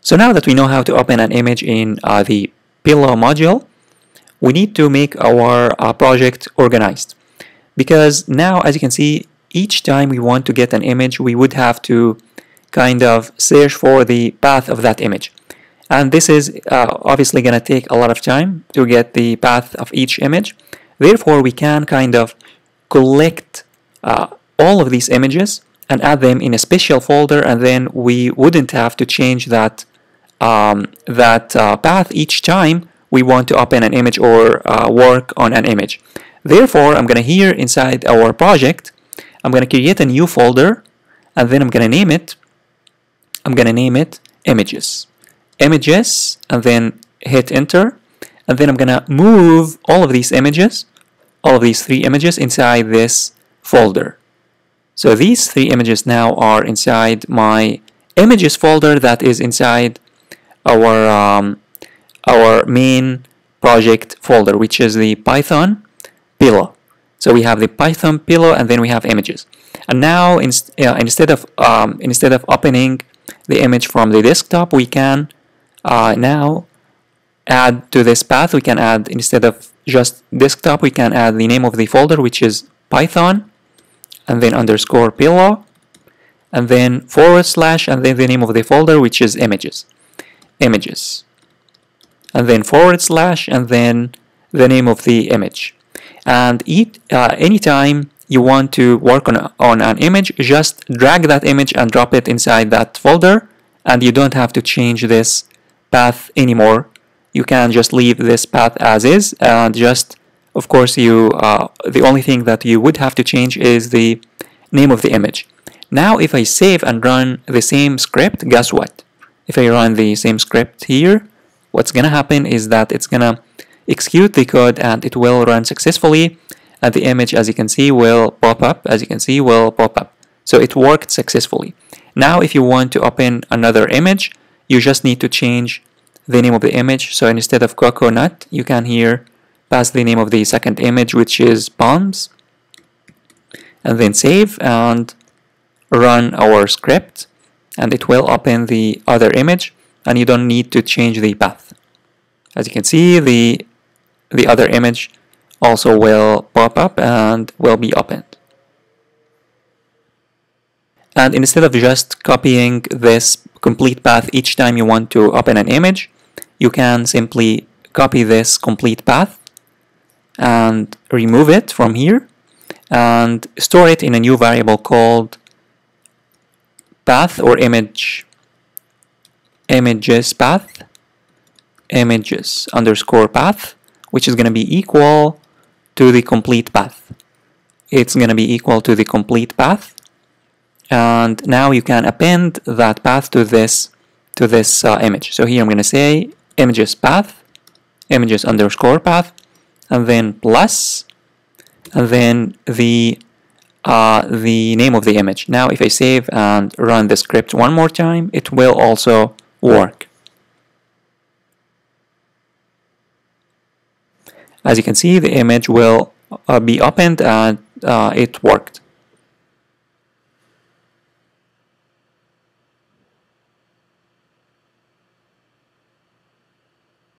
So now that we know how to open an image in the Pillow module, we need to make our project organized. Because now, as you can see, each time we want to get an image, we would have to kind of search for the path of that image. And this is obviously going to take a lot of time to get the path of each image. Therefore, we can kind of collect all of these images and add them in a special folder, and then we wouldn't have to change that path each time we want to open an image or work on an image. Therefore, I'm going to here inside our project, I'm going to create a new folder, and then I'm going to name it. I'm going to name it images. Images, and then hit enter, and then I'm going to move all of these images, all of these 3 images inside this folder. So these 3 images now are inside my images folder that is inside our main project folder, which is the Python Pillow. So we have the Python Pillow, and then we have images. And now instead of opening the image from the desktop, we can now add to this path. We can add, instead of just desktop, we can add the name of the folder, which is Python, and then underscore pillow, and then /, and then the name of the folder, which is images, and then /, and then the name of the image. And anytime you want to work on an image, just drag that image and drop it inside that folder, and you don't have to change this path anymore. You can just leave this path as is, and just, of course, the only thing that you would have to change is the name of the image. Now, if I save and run the same script, guess what? If I run the same script here, what's going to happen is that it's going to execute the code, and it will run successfully, and the image, as you can see, will pop up. So it worked successfully. Now, if you want to open another image, you just need to change the name of the image. So instead of coconut, you can here pass the name of the second image, which is palms, and then save and run our script, and it will open the other image, and you don't need to change the path. As you can see, the other image also will pop up and will be opened. And instead of just copying this complete path each time you want to open an image, you can simply copy this complete path and remove it from here and store it in a new variable called path or images path, images underscore path, which is going to be equal to the complete path. It's going to be equal to the complete path, and now you can append that path to this image. So here I'm going to say images path, images underscore path, and then plus, and then the name of the image. Now if I save and run the script one more time, it will also work. As you can see, the image will be opened, and it worked.